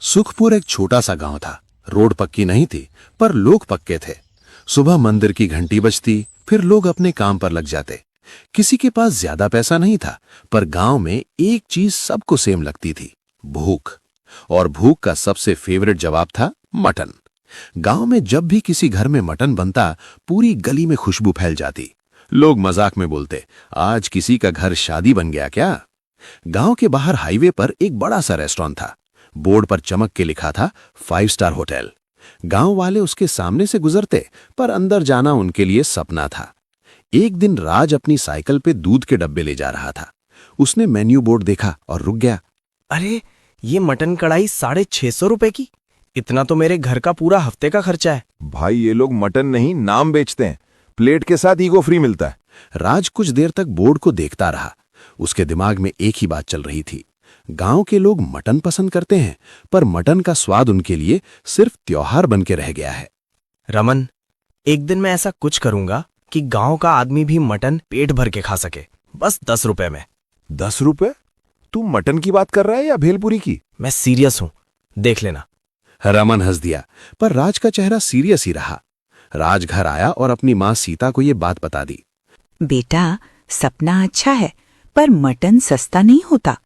सुखपुर एक छोटा सा गांव था। रोड पक्की नहीं थी, पर लोग पक्के थे। सुबह मंदिर की घंटी बजती, फिर लोग अपने काम पर लग जाते। किसी के पास ज्यादा पैसा नहीं था, पर गांव में एक चीज सबको सेम लगती थी, भूख। और भूख का सबसे फेवरेट जवाब था मटन। गांव में जब भी किसी घर में मटन बनता, पूरी गली में खुशबू फैल जाती। लोग मजाक में बोलते, आज किसी का घर शादी बन गया क्या। गांव के बाहर हाईवे पर एक बड़ा सा रेस्टोरेंट था। बोर्ड पर चमक के लिखा था 5 स्टार होटल। गांव वाले उसके सामने से गुजरते, पर अंदर जाना उनके लिए सपना था। एक दिन राज अपनी साइकिल पे दूध के डब्बे ले जा रहा था। उसने मेन्यू बोर्ड देखा और रुक गया। अरे, ये मटन कढ़ाई 650 रुपए की। इतना तो मेरे घर का पूरा हफ्ते का खर्चा है। भाई ये लोग मटन नहीं नाम बेचते हैं। प्लेट के साथ ईगो फ्री मिलता है। राज कुछ देर तक बोर्ड को देखता रहा। उसके दिमाग में एक ही बात चल रही थी, गांव के लोग मटन पसंद करते हैं, पर मटन का स्वाद उनके लिए सिर्फ त्योहार बन के रह गया है। रमन, एक दिन मैं ऐसा कुछ करूंगा कि गांव का आदमी भी मटन पेट भर के खा सके, बस 10 रुपए में। 10 रुपए? तू मटन की बात कर रहा है या भेलपुरी की? मैं सीरियस हूं, देख लेना। रमन हंस दिया, पर राज का चेहरा सीरियस ही रहा। राज घर आया और अपनी मां सीता को ये बात बता दी। बेटा, सपना अच्छा है, पर मटन सस्ता नहीं होता।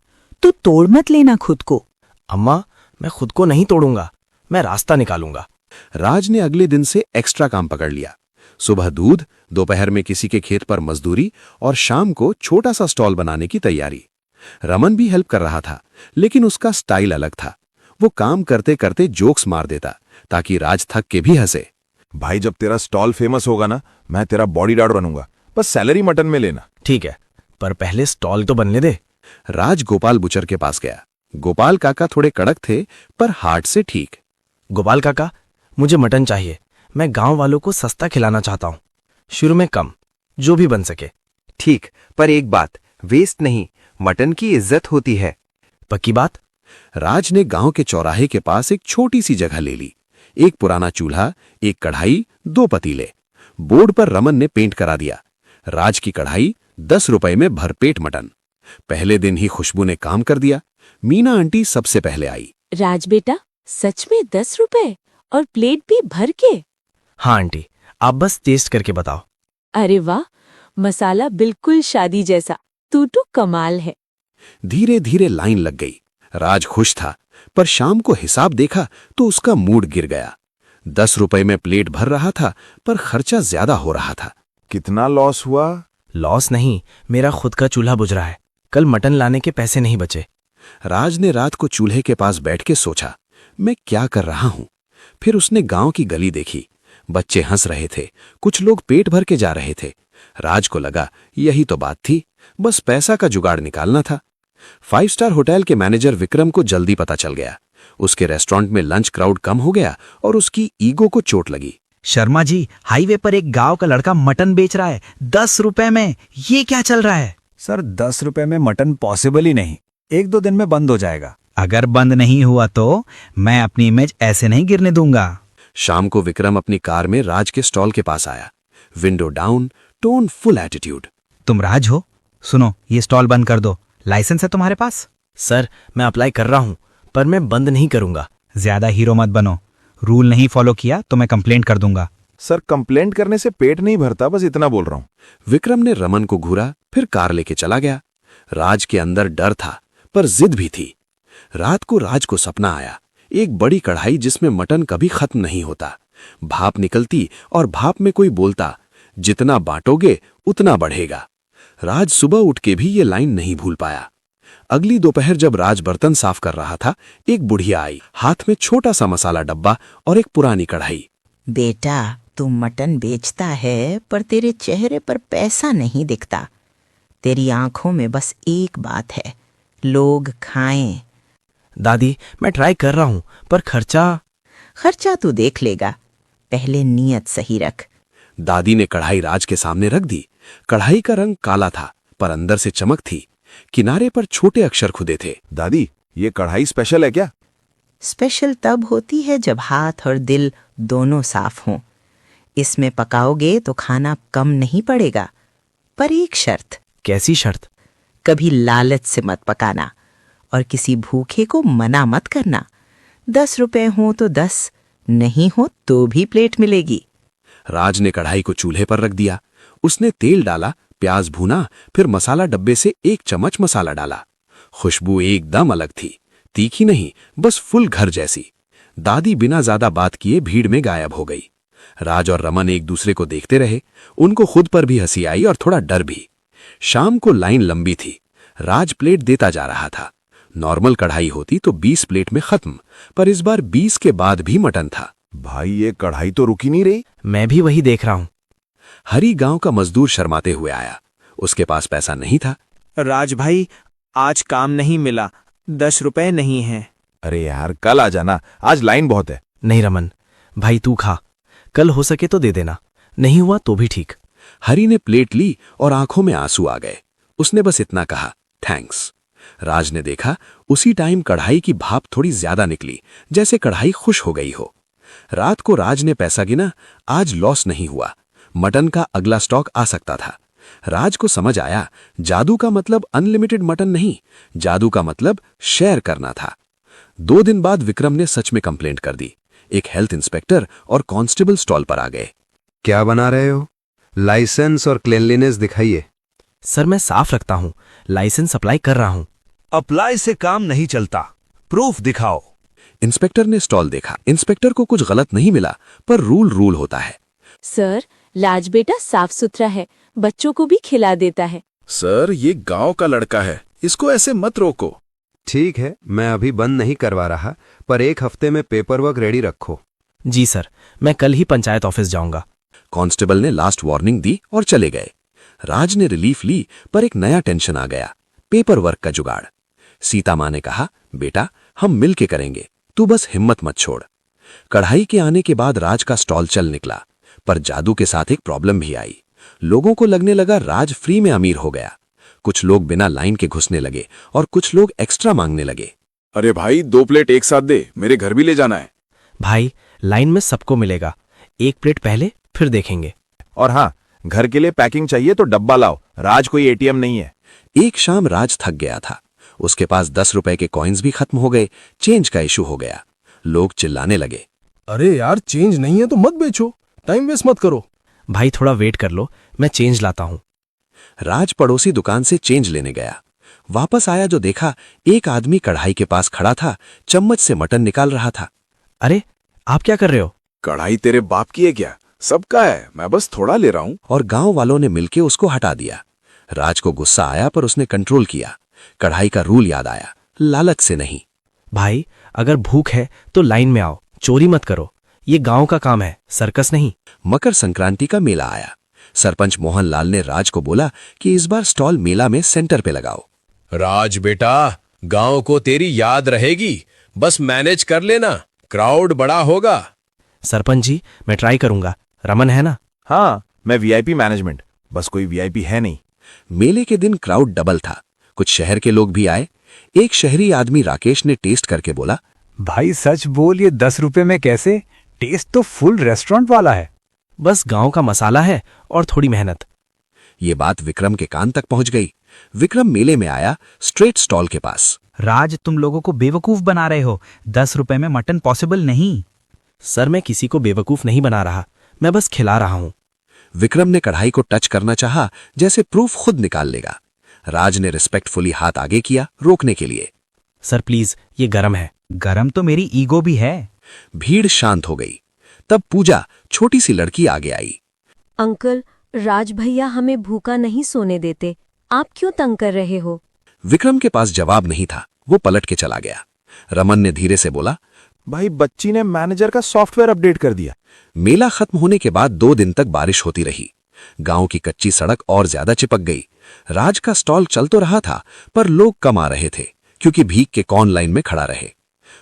तू तोड़ मत लेना खुद को। अम्मा, मैं खुद को नहीं तोड़ूंगा, मैं रास्ता निकालूंगा। राज ने अगले दिन से एक्स्ट्रा काम पकड़ लिया। सुबह दूध, दोपहर में किसी के खेत पर मजदूरी और शाम को छोटा सा स्टॉल बनाने की तैयारी। रमन भी हेल्प कर रहा था, लेकिन उसका स्टाइल अलग था। वो काम करते करते जोक्स मार देता, ताकि राज थक के भी हंसे। भाई जब तेरा स्टॉल फेमस होगा ना, मैं तेरा बॉडीगार्ड बनूंगा, बस सैलरी मटन में लेना। ठीक है, पर पहले स्टॉल तो बनने दे। राज गोपाल बुचर के पास गया। गोपाल काका थोड़े कड़क थे, पर हार्ट से ठीक। गोपाल काका, मुझे मटन चाहिए। मैं गांव वालों को सस्ता खिलाना चाहता हूँ, शुरू में कम, जो भी बन सके। ठीक, पर एक बात, वेस्ट नहीं, मटन की इज्जत होती है। पक्की बात? राज ने गांव के चौराहे के पास एक छोटी सी जगह ले ली। एक पुराना चूल्हा, एक कढ़ाई, 2 पतीले। बोर्ड पर रमन ने पेंट करा दिया, राज की कढ़ाई 10 रुपए में भरपेट मटन। पहले दिन ही खुशबू ने काम कर दिया। मीना आंटी सबसे पहले आई। राज बेटा, सच में 10 रुपए और प्लेट भी भर के? हाँ आंटी, आप बस टेस्ट करके बताओ। अरे वाह, मसाला बिल्कुल शादी जैसा। तू तो कमाल है। धीरे धीरे लाइन लग गई। राज खुश था, पर शाम को हिसाब देखा तो उसका मूड गिर गया। 10 रुपए में प्लेट भर रहा था, पर खर्चा ज्यादा हो रहा था। कितना लॉस हुआ? लॉस नहीं, मेरा खुद का चूल्हा बुझ रहा है। कल मटन लाने के पैसे नहीं बचे। राज ने रात को चूल्हे के पास बैठ के सोचा, मैं क्या कर रहा हूं। फिर उसने गांव की गली देखी। बच्चे हंस रहे थे, कुछ लोग पेट भर के जा रहे थे। राज को लगा यही तो बात थी, बस पैसा का जुगाड़ निकालना था। 5 स्टार होटल के मैनेजर विक्रम को जल्दी पता चल गया। उसके रेस्टोरेंट में लंच क्राउड कम हो गया और उसकी ईगो को चोट लगी। शर्मा जी, हाईवे पर एक गांव का लड़का मटन बेच रहा है 10 रुपए में। ये क्या चल रहा है? सर, 10 रुपए में मटन पॉसिबल ही नहीं। 1-2 दिन में बंद हो जाएगा। अगर बंद नहीं हुआ तो मैं अपनी इमेज ऐसे नहीं गिरने दूंगा। शाम को विक्रम अपनी कार में राज के स्टॉल के पास आया। Window down, tone full attitude. तुम राज हो? सुनो, ये स्टॉल बंद कर दो। लाइसेंस है तुम्हारे पास? सर, मैं अप्लाई कर रहा हूं, पर मैं बंद नहीं करूंगा। ज्यादा हीरो मत बनो। रूल नहीं फॉलो किया तो मैं कंप्लेंट कर दूंगा। सर, कंप्लेंट करने से पेट नहीं भरता, बस इतना बोल रहा हूँ। विक्रम ने रमन को घूरा, फिर कार लेके चला गया। राज के अंदर डर था, पर जिद भी थी। रात को राज को सपना आया, एक बड़ी कढ़ाई जिसमें मटन कभी खत्म नहीं होता। भाप निकलती और भाप में कोई बोलता, जितना बांटोगे उतना बढ़ेगा। राज सुबह उठ के भी ये लाइन नहीं भूल पाया। अगली दोपहर जब राज बर्तन साफ कर रहा था, एक बुढ़िया आई, हाथ में छोटा सा मसाला डब्बा और एक पुरानी कढ़ाई। बेटा, तू मटन बेचता है, पर तेरे चेहरे पर पैसा नहीं दिखता। तेरी आंखों में बस एक बात है, लोग खाएं। दादी, मैं ट्राई कर रहा हूं, पर खर्चा तू देख लेगा, पहले नीयत सही रख। दादी ने कढ़ाई राज के सामने रख दी। कढ़ाई का रंग काला था, पर अंदर से चमक थी। किनारे पर छोटे अक्षर खुदे थे। दादी, ये कढ़ाई स्पेशल है क्या? स्पेशल तब होती है जब हाथ और दिल दोनों साफ हों। इसमें पकाओगे तो खाना कम नहीं पड़ेगा, पर एक शर्त। कैसी शर्त? कभी लालच से मत पकाना और किसी भूखे को मना मत करना। 10 रुपए हो तो 10, नहीं हो तो भी प्लेट मिलेगी। राज ने कढ़ाई को चूल्हे पर रख दिया। उसने तेल डाला, प्याज भूना, फिर मसाला डब्बे से 1 चम्मच मसाला डाला। खुशबू एकदम अलग थी, तीखी नहीं, बस फुल घर जैसी। दादी बिना ज्यादा बात किए भीड़ में गायब हो गई। राज और रमन एक दूसरे को देखते रहे। उनको खुद पर भी हंसी आई और थोड़ा डर भी। शाम को लाइन लंबी थी। राज प्लेट देता जा रहा था। नॉर्मल कढ़ाई होती तो 20 प्लेट में खत्म, पर इस बार 20 के बाद भी मटन था। भाई ये कढ़ाई तो रुकी नहीं रही। मैं भी वही देख रहा हूं। हरी गांव का मजदूर शर्माते हुए आया। उसके पास पैसा नहीं था। राज भाई, आज काम नहीं मिला, 10 रुपए नहीं हैं। अरे यार कल आ जाना, आज लाइन बहुत है। नहीं रमन, भाई तू खा, कल हो सके तो दे देना, नहीं हुआ तो भी ठीक। हरी ने प्लेट ली और आंखों में आंसू आ गए। उसने बस इतना कहा, थैंक्स। राज ने देखा, उसी टाइम कढ़ाई की भाप थोड़ी ज्यादा निकली, जैसे कढ़ाई खुश हो गई हो। रात को राज ने पैसा गिना, आज लॉस नहीं हुआ। मटन का अगला स्टॉक आ सकता था। राज को समझ आया, जादू का मतलब अनलिमिटेड मटन नहीं, जादू का मतलब शेयर करना था। 2 दिन बाद विक्रम ने सच में कंप्लेंट कर दी। एक हेल्थ इंस्पेक्टर और कांस्टेबल स्टॉल पर आ गए। क्या बना रहे हो? लाइसेंस और क्लीनलीनेस दिखाइए। सर मैं साफ रखता हूं, लाइसेंस अप्लाई कर रहा हूं। अप्लाई से काम नहीं चलता, प्रूफ दिखाओ। इंस्पेक्टर ने स्टॉल देखा। इंस्पेक्टर को कुछ गलत नहीं मिला, पर रूल होता है। सर, लाज बेटा साफ सुथरा है, बच्चों को भी खिला देता है। सर ये गांव का लड़का है, इसको ऐसे मत रोको। ठीक है, मैं अभी बंद नहीं करवा रहा, पर 1 हफ्ते में पेपर वर्क रेडी रखो। जी सर, मैं कल ही पंचायत ऑफिस जाऊंगा। कांस्टेबल ने लास्ट वार्निंग दी और चले गए। राज ने रिलीफ ली, पर एक नया टेंशन आ गया, पेपर वर्क का जुगाड़। सीता माँ ने कहा, बेटा हम मिल के करेंगे, तू बस हिम्मत मत छोड़। कढ़ाई के आने के बाद राज का स्टॉल चल निकला, पर जादू के साथ एक प्रॉब्लम भी आई। लोगों को लगने लगा राज फ्री में अमीर हो गया। कुछ लोग बिना लाइन के घुसने लगे और कुछ लोग एक्स्ट्रा मांगने लगे। अरे भाई 2 प्लेट एक साथ दे, मेरे घर भी ले जाना है। भाई लाइन में सबको मिलेगा, 1 प्लेट पहले फिर देखेंगे। और हाँ, घर के लिए पैकिंग चाहिए तो डब्बा लाओ, राज कोई एटीएम नहीं है। एक शाम राज थक गया था। उसके पास 10 रुपए के कॉइन्स भी खत्म हो गए। चेंज का इशू हो गया। लोग चिल्लाने लगे, अरे यार चेंज नहीं है तो मत बेचो, टाइम वेस्ट मत करो। भाई थोड़ा वेट कर लो, मैं चेंज लाता हूं। राज पड़ोसी दुकान से चेंज लेने गया। वापस आया जो देखा, एक आदमी कढ़ाई के पास खड़ा था, चम्मच से मटन निकाल रहा था। अरे आप क्या कर रहे हो? कढ़ाई तेरे बाप की है क्या? सबका है, मैं बस थोड़ा ले रहा हूं। और गांव वालों ने मिलके उसको हटा दिया। राज को गुस्सा आया, पर उसने कंट्रोल किया। कढ़ाई का रूल याद आया, लालच से नहीं। भाई अगर भूख है तो लाइन में आओ, चोरी मत करो, ये गांव का काम है, सर्कस नहीं। मकर संक्रांति का मेला आया। सरपंच मोहनलाल ने राज को बोला कि इस बार स्टॉल मेला में सेंटर पे लगाओ। राज बेटा, गांव को तेरी याद रहेगी, बस मैनेज कर लेना, क्राउड बड़ा होगा। सरपंच जी मैं ट्राई करूंगा, रमन है ना? हाँ, मैं वीआईपी मैनेजमेंट, बस कोई वीआईपी है नहीं। मेले के दिन क्राउड डबल था। कुछ शहर के लोग भी आए। एक शहरी आदमी राकेश ने टेस्ट करके बोला, भाई सच बोल, ये 10 रुपए में कैसे? टेस्ट तो फुल रेस्टोरेंट वाला है। बस गांव का मसाला है और थोड़ी मेहनत। ये बात विक्रम के कान तक पहुंच गई। विक्रम मेले में आया, स्ट्रेट स्टॉल के पास। राज तुम लोगों को बेवकूफ बना रहे हो, 10 रुपए में मटन पॉसिबल नहीं। सर मैं किसी को बेवकूफ नहीं बना रहा, मैं बस खिला रहा हूं। विक्रम ने कढ़ाई को टच करना चाहा, जैसे प्रूफ खुद निकाल लेगा। राज ने रिस्पेक्टफुली हाथ आगे किया, रोकने के लिए। सर प्लीज, ये गरम है। गरम तो मेरी ईगो भी है। भीड़ शांत हो गई। तब पूजा, छोटी सी लड़की, आगे आई। अंकल, राज भैया हमें भूखा नहीं सोने देते, आप क्यों तंग कर रहे हो? विक्रम के पास जवाब नहीं था, वो पलट के चला गया। रमन ने धीरे से बोला, भाई बच्ची ने मैनेजर का सॉफ्टवेयर अपडेट कर दिया। मेला खत्म होने के बाद 2 दिन तक बारिश होती रही। गांव की कच्ची सड़क और ज्यादा चिपक गई। राज का स्टॉल चल तो रहा था, पर लोग कम आ रहे थे, क्योंकि भीख के कौन लाइन में खड़ा रहे।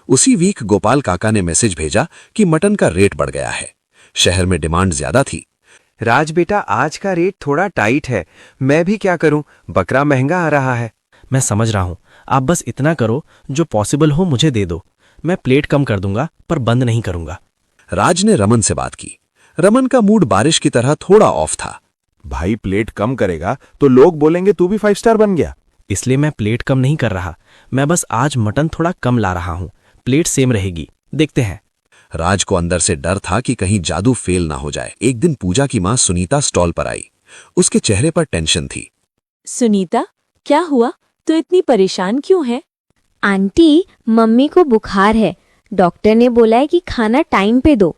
उसी वीक गोपाल काका ने मैसेज भेजा कि मटन का रेट बढ़ गया है। शहर में डिमांड ज्यादा थी। राज बेटा, आज का रेट थोड़ा टाइट है, मैं भी क्या करूं, बकरा महंगा आ रहा है। मैं समझ रहा हूं, आप बस इतना करो, जो पॉसिबल हो मुझे दे दो, मैं प्लेट कम कर दूंगा, पर बंद नहीं करूंगा। राज ने रमन से बात की। रमन का मूड बारिश की तरह थोड़ा ऑफ था। भाई प्लेट कम करेगा तो लोग बोलेंगे तू भी 5 स्टार बन गया। इसलिए मैं प्लेट कम नहीं कर रहा, मैं बस आज मटन थोड़ा कम ला रहा हूं, प्लेट सेम रहेगी। देखते हैं। राज को अंदर से डर था कि कहीं जादू फेल ना हो जाए। एक दिन पूजा की मां सुनीता स्टॉल पर आई। उसके चेहरे पर टेंशन थी। सुनीता, क्या हुआ? तू इतनी परेशान क्यों है? आंटी, मम्मी को बुखार है। डॉक्टर ने बोला है कि खाना टाइम पे दो।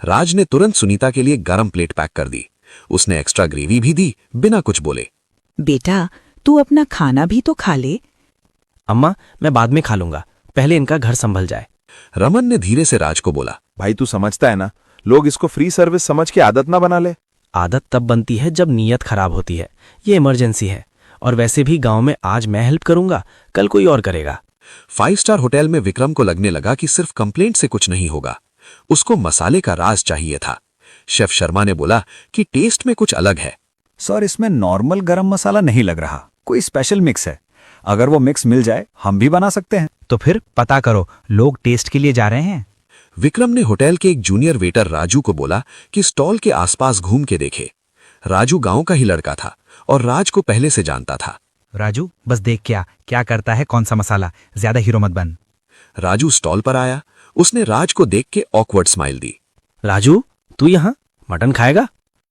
राज ने तुरंत सुनीता के लिए गरम प्लेट पैक कर दी। उसने एक्स्ट्रा ग्रेवी भी दी, बिना कुछ बोले। बेटा, तू अपना खाना भी तो खा ले। अम्मा, मैं बाद में खा लूंगा, पहले इनका घर संभल जाए। रमन ने धीरे से राज को बोला, भाई तू समझता है ना, लोग इसको फ्री सर्विस समझ के आदत ना बना ले। आदत तब बनती है जब नीयत खराब होती है। ये इमरजेंसी है, और वैसे भी गांव में आज मैं हेल्प करूंगा, कल कोई और करेगा। 5 स्टार होटल में विक्रम को लगने लगा कि सिर्फ कंप्लेंट से कुछ नहीं होगा। उसको मसाले का राज चाहिए था। शेफ शर्मा ने बोला कि टेस्ट में कुछ अलग है। सर, इसमें नॉर्मल गरम मसाला नहीं लग रहा, कोई स्पेशल मिक्स है। अगर वो मिक्स मिल जाए हम भी बना सकते हैं। तो फिर पता करो, लोग टेस्ट के लिए जा रहे हैं। विक्रम ने होटल के एक जूनियर वेटर राजू को बोला कि स्टॉल के आसपास घूम के देखे। राजू गांव का ही लड़का था और राज को पहले से जानता था। राजू, बस देख क्या करता है, कौन सा मसाला, ज्यादा हीरो मत बन। राजू स्टॉल पर आया। उसने राज को देख के ऑकवर्ड स्माइल दी। राजू, तू यहाँ मटन खाएगा?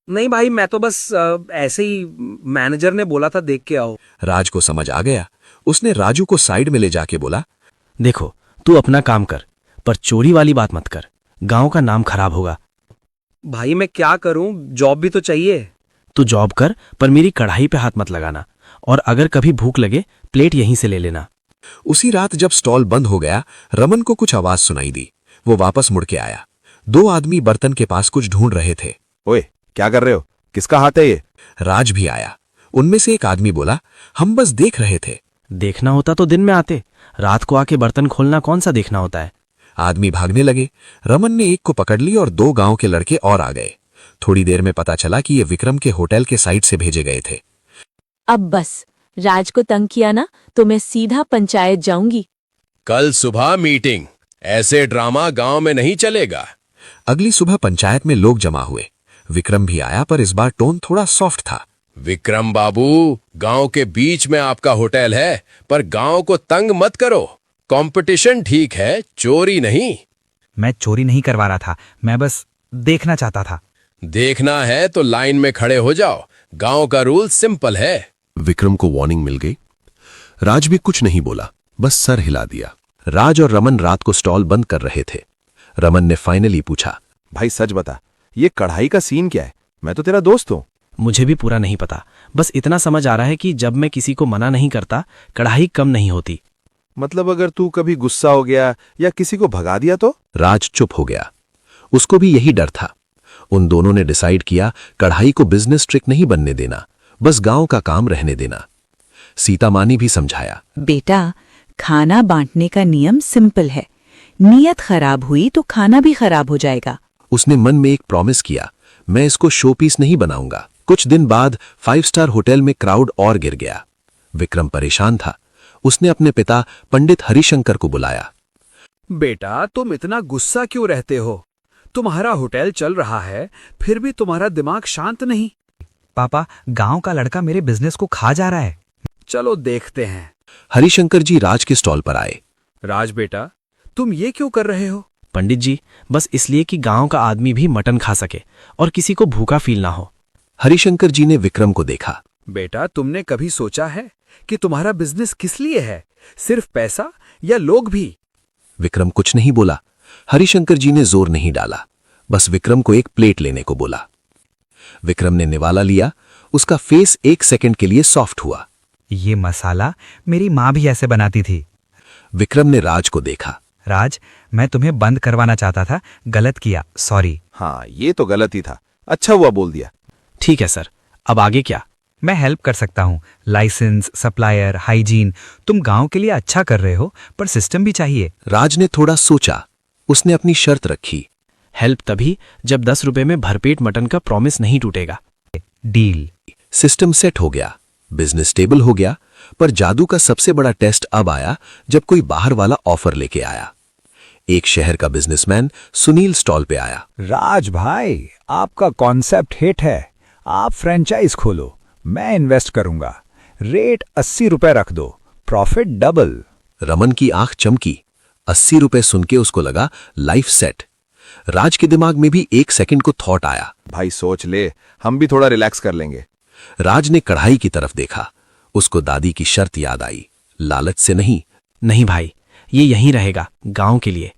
नहीं भाई, मैं तो बस ऐसे ही, मैनेजर ने बोला था देख के आओ। राज को समझ आ गया। उसने राजू को साइड में ले जाके बोला, देखो, तू अपना काम कर, पर चोरी वाली बात मत कर, गांव का नाम खराब होगा। भाई मैं क्या करूं, जॉब भी तो चाहिए। तू जॉब कर, पर मेरी कढ़ाई पे हाथ मत लगाना, और अगर कभी भूख लगे प्लेट यहीं से ले लेना। उसी रात जब स्टॉल बंद हो गया, रमन को कुछ आवाज सुनाई दी। वो वापस मुड़ के आया। 2 आदमी बर्तन के पास कुछ ढूंढ रहे थे। ओए, क्या कर रहे हो? किसका हाथ है ये? राज भी आया। उनमें से एक आदमी बोला, हम बस देख रहे थे। देखना होता तो दिन में आते, रात को आके बर्तन खोलना कौन सा देखना होता है। आदमी भागने लगे। रमन ने एक को पकड़ ली और 2 गांव के लड़के और आ गए। थोड़ी देर में पता चला कि ये विक्रम के होटल के साइड से भेजे गए थे। अब बस, राज को तंग किया ना तो मैं सीधा पंचायत जाऊंगी। कल सुबह मीटिंग। ऐसे ड्रामा गांव में नहीं चलेगा। अगली सुबह पंचायत में लोग जमा हुए। विक्रम भी आया, पर इस बार टोन थोड़ा सॉफ्ट था। विक्रम बाबू, गांव के बीच में आपका होटल है, पर गांव को तंग मत करो। कंपटीशन ठीक है, चोरी नहीं। मैं चोरी नहीं करवा रहा था, मैं बस देखना चाहता था। देखना है तो लाइन में खड़े हो जाओ। गांव का रूल सिंपल है। विक्रम को वार्निंग मिल गई। राज भी कुछ नहीं बोला, बस सर हिला दिया। राज और रमन रात को स्टॉल बंद कर रहे थे। रमन ने फाइनली पूछा, भाई सच बता, ये कढ़ाई का सीन क्या है? मैं तो तेरा दोस्त हूं। मुझे भी पूरा नहीं पता, बस इतना समझ आ रहा है कि जब मैं किसी को मना नहीं करता, कढ़ाई कम नहीं होती। मतलब अगर तू कभी गुस्सा हो गया या किसी को भगा दिया तो? राज चुप हो गया। उसको भी यही डर था। उन दोनों ने डिसाइड किया, कढ़ाई को बिजनेस ट्रिक नहीं बनने देना, बस गांव का काम रहने देना। सीता माँ ने भी समझाया, बेटा, खाना बांटने का नियम सिंपल है। नीयत खराब हुई तो खाना भी खराब हो जाएगा। उसने मन में एक प्रॉमिस किया, मैं इसको शो पीस नहीं बनाऊंगा। कुछ दिन बाद 5 स्टार होटल में क्राउड और गिर गया। विक्रम परेशान था। उसने अपने पिता पंडित हरिशंकर को बुलाया। बेटा, तुम इतना गुस्सा क्यों रहते हो? तुम्हारा होटल चल रहा है, फिर भी तुम्हारा दिमाग शांत नहीं। पापा, गांव का लड़का मेरे बिजनेस को खा जा रहा है। चलो देखते हैं। हरिशंकर जी राज के स्टॉल पर आए। राज बेटा, तुम ये क्यों कर रहे हो? पंडित जी, बस इसलिए कि गांव का आदमी भी मटन खा सके और किसी को भूखा फील ना हो। हरिशंकर जी ने विक्रम को देखा। बेटा, तुमने कभी सोचा है कि तुम्हारा बिजनेस किस लिए है? सिर्फ पैसा या लोग भी? विक्रम कुछ नहीं बोला। हरिशंकर जी ने जोर नहीं डाला, बस विक्रम को एक प्लेट लेने को बोला। विक्रम ने निवाला लिया। उसका फेस 1 सेकंड के लिए सॉफ्ट हुआ। ये मसाला मेरी माँ भी ऐसे बनाती थी। विक्रम ने राज को देखा। राज, मैं तुम्हें बंद करवाना चाहता था, गलत किया, सॉरी। हाँ, ये तो गलत ही था। अच्छा हुआ बोल दिया। ठीक है सर, अब आगे क्या? मैं हेल्प कर सकता हूँ। Licence, supplier, hygiene. तुम गांव के लिए अच्छा कर रहे हो, पर सिस्टम भी चाहिए। राज ने थोड़ा सोचा। उसने अपनी शर्त रखी। हेल्प तभी जब 10 रुपए में भरपेट मटन का प्रॉमिस नहीं टूटेगा। डील। सिस्टम सेट हो गया, बिजनेस स्टेबल हो गया। पर जादू का सबसे बड़ा टेस्ट अब आया जब कोई बाहर वाला ऑफर लेके आया। एक शहर का बिजनेसमैन सुनील स्टॉल पे आया। राज भाई, आपका कॉन्सेप्ट हिट है। आप फ्रेंचाइज खोलो, मैं इन्वेस्ट करूंगा। रेट 80 रुपए रख दो, प्रॉफिट डबल। रमन की आंख चमकी। ₹80 सुन के उसको लगा लाइफ सेट। राज के दिमाग में भी 1 सेकंड को थॉट आया। भाई सोच ले, हम भी थोड़ा रिलैक्स कर लेंगे। राज ने कढ़ाई की तरफ देखा। उसको दादी की शर्त याद आई, लालच से नहीं। नहीं भाई, ये यहीं रहेगा, गांव के लिए।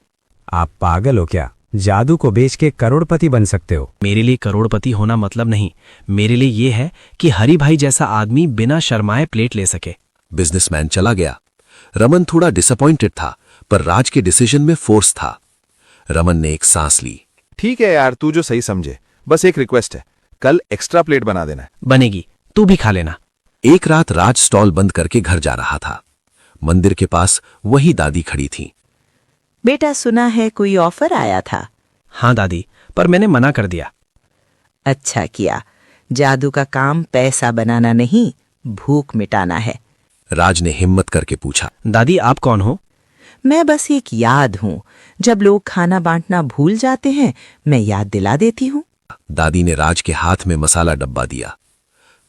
आप पागल हो क्या? जादू को बेच के करोड़पति बन सकते हो। मेरे लिए करोड़पति होना मतलब नहीं, मेरे लिए ये है कि हरी भाई जैसा आदमी बिना शर्माए प्लेट ले सके। बिजनेसमैन चला गया। रमन थोड़ा डिसअपॉइंटेड था, पर राज के डिसीजन में फोर्स था। रमन ने एक सांस ली। ठीक है यार, तू जो सही समझे। बस एक रिक्वेस्ट है, कल एक्स्ट्रा प्लेट बना देना। बनेगी, तू भी खा लेना। एक रात राज स्टॉल बंद करके घर जा रहा था। मंदिर के पास वही दादी खड़ी थी। बेटा, सुना है कोई ऑफर आया था? हाँ दादी, पर मैंने मना कर दिया। अच्छा किया। जादू का काम पैसा बनाना नहीं, भूख मिटाना है। राज ने हिम्मत करके पूछा, दादी आप कौन हो? मैं बस एक याद हूं। जब लोग खाना बांटना भूल जाते हैं, मैं याद दिला देती हूं। दादी ने राज के हाथ में मसाला डब्बा दिया।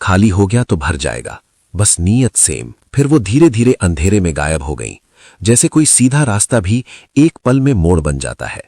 खाली हो गया तो भर जाएगा, बस नीयत सेम। फिर वो धीरे धीरे अंधेरे में गायब हो गई, जैसे कोई सीधा रास्ता भी एक पल में मोड़ बन जाता है।